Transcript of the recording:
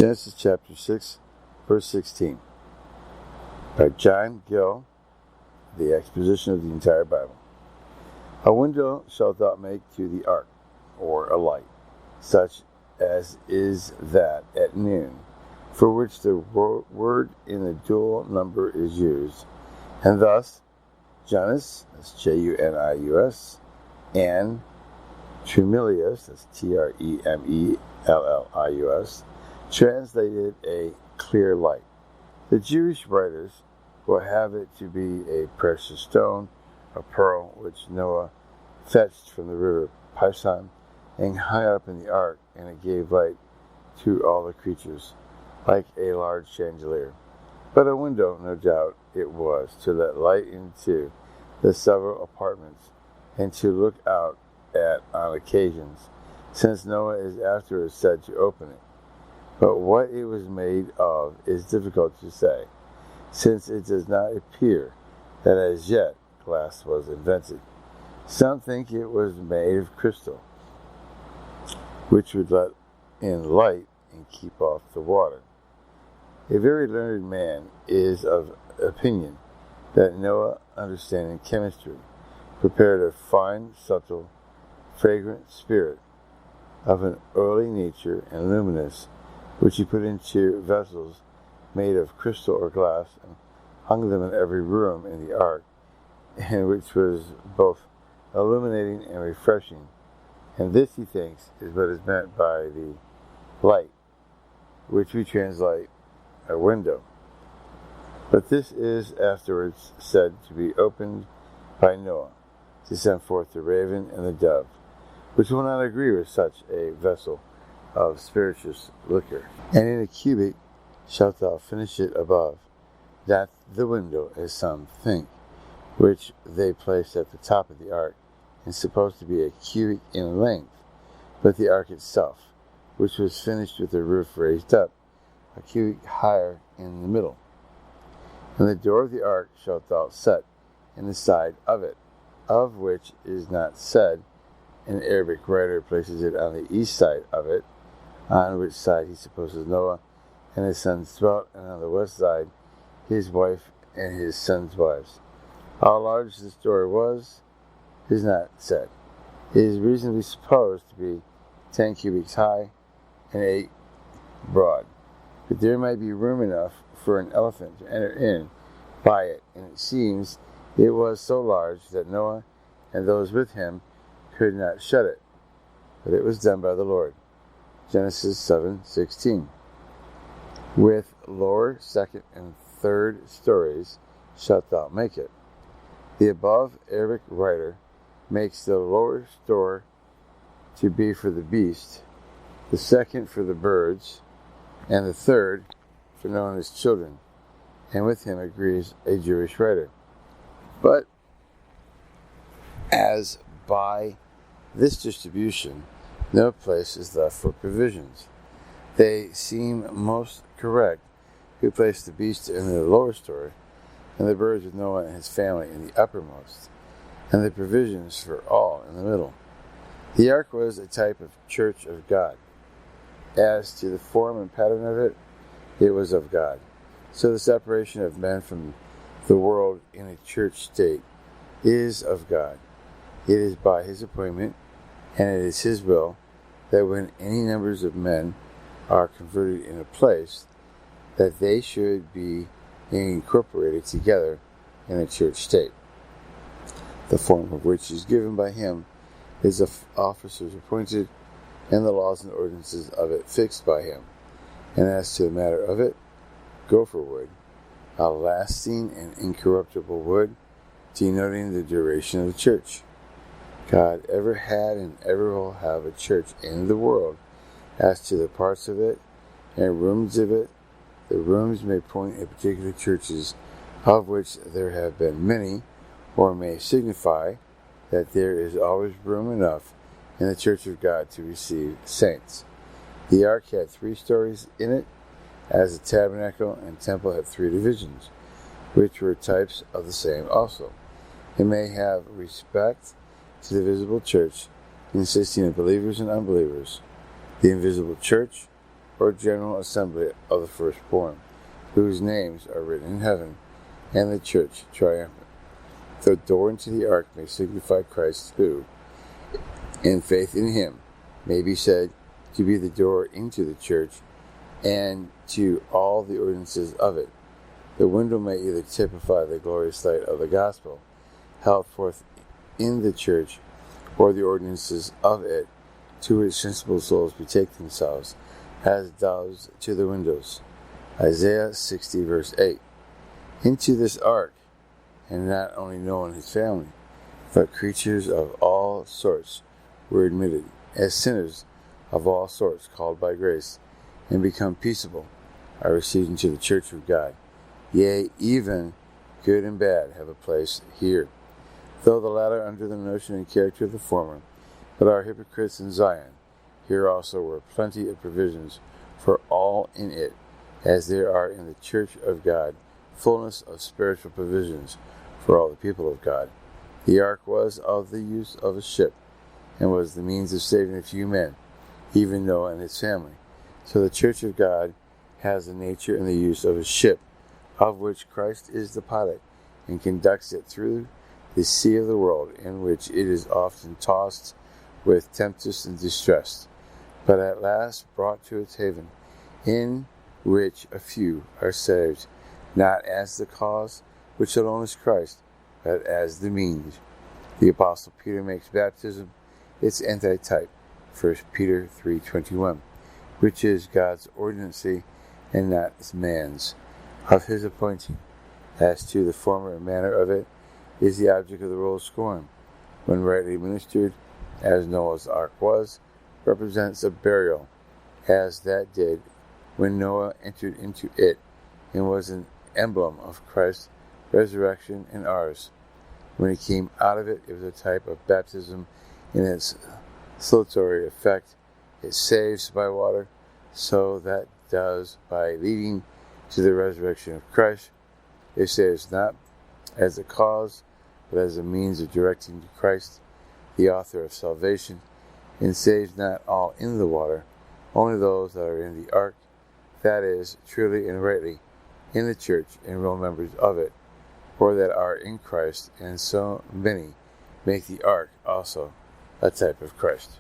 Genesis chapter 6, verse 16. By John Gill, the Exposition of the entire Bible. A window shalt thou make to the ark, or a light, such as is that at noon, for which the word in the dual number is used, and thus Janus, that's Junius, and Tremelius, that's Tremelius, translated a clear light. The Jewish writers will have it to be a precious stone, a pearl, which Noah fetched from the river Pison and hung up in the ark, and it gave light to all the creatures, like a large chandelier. But a window, no doubt it was, to let light into the several apartments, and to look out at on occasions, since Noah is afterwards said to open it. But what it was made of is difficult to say, since it does not appear that as yet glass was invented. Some think it was made of crystal, which would let in light and keep off the water. A very learned man is of opinion that Noah, understanding chemistry, prepared a fine, subtle, fragrant spirit of an early nature and luminous, which he put into vessels made of crystal or glass, and hung them in every room in the ark, and which was both illuminating and refreshing. And this, he thinks, is what is meant by the light, which we translate a window. But this is afterwards said to be opened by Noah, to send forth the raven and the dove, which will not agree with such a vessel of spirituous liquor. And in a cubit shalt thou finish it above, that the window, as some think, which they placed at the top of the ark, is supposed to be a cubit in length, but the ark itself, which was finished with the roof raised up, a cubit higher in the middle. And the door of the ark shalt thou set in the side of it, of which is not said. An Arabic writer places it on the east side of it, on which side he supposes Noah and his sons dwelt, and on the west side his wife and his sons' wives. How large this door was is not said. It is reasonably supposed to be 10 cubits high and 8 broad, but there might be room enough for an elephant to enter in by it, and it seems it was so large that Noah and those with him could not shut it, but it was done by the Lord. Genesis 7:16. With lower, second, and third stories shalt thou make it. The above Arabic writer makes the lower store to be for the beast, the second for the birds, and the third for Noah and his children, and with him agrees a Jewish writer. But as by this distribution no place is left for provisions, they seem most correct who placed the beast in the lower story, and the birds with Noah and his family in the uppermost, and the provisions for all in the middle. The ark was a type of church of God. As to the form and pattern of it, it was of God. So the separation of men from the world in a church state is of God. It is by his appointment, and it is his will, that when any numbers of men are converted in a place, that they should be incorporated together in a church state, the form of which is given by him, his officers appointed, and the laws and ordinances of it fixed by him. And as to the matter of it, gopher wood, a lasting and incorruptible wood, denoting the duration of the church. God ever had and ever will have a church in the world. As to the parts of it and rooms of it, the rooms may point at particular churches, of which there have been many, or may signify that there is always room enough in the church of God to receive saints. The ark had 3 stories in it, as the tabernacle and temple had 3 divisions, which were types of the same also. It may have respect to the visible church, consisting of believers and unbelievers. The invisible church, or general assembly of the firstborn, whose names are written in heaven, and the church triumphant. The door into the ark may signify Christ, who, in faith in him, may be said to be the door into the church and to all the ordinances of it. The window may either typify the glorious light of the gospel held forth in the church, or the ordinances of it, to which sensible souls betake themselves, as doves to the windows. Isaiah 60, verse 8. Into this ark, and not only Noah and his family, but creatures of all sorts were admitted, as sinners of all sorts called by grace, and become peaceable, are received into the church of God. Yea, even good and bad have a place here, though the latter under the notion and character of the former, but are hypocrites in Zion. Here also were plenty of provisions for all in it, as there are in the church of God fullness of spiritual provisions for all the people of God. The ark was of the use of a ship, and was the means of saving a few men, even Noah and his family. So the church of God has the nature and the use of a ship, of which Christ is the pilot, and conducts it through the sea of the world, in which it is often tossed with tempest and distress, but at last brought to its haven, in which a few are saved, not as the cause, which alone is Christ, but as the means. The Apostle Peter makes baptism its antitype, 1 Peter 3:21, which is God's ordinancy and not man's, of his appointing. As to the former manner of it, is the object of the rule of scorn, when rightly ministered, as Noah's ark was, represents a burial, as that did when Noah entered into it, and was an emblem of Christ's resurrection and ours. When he came out of it, it was a type of baptism in its salutary effect. It saves by water, so that does by leading to the resurrection of Christ. It saves not as a cause, but as a means of directing to Christ, the author of salvation, and saves not all in the water, only those that are in the ark, that is, truly and rightly, in the church and real members of it, or that are in Christ, and so many make the ark also a type of Christ.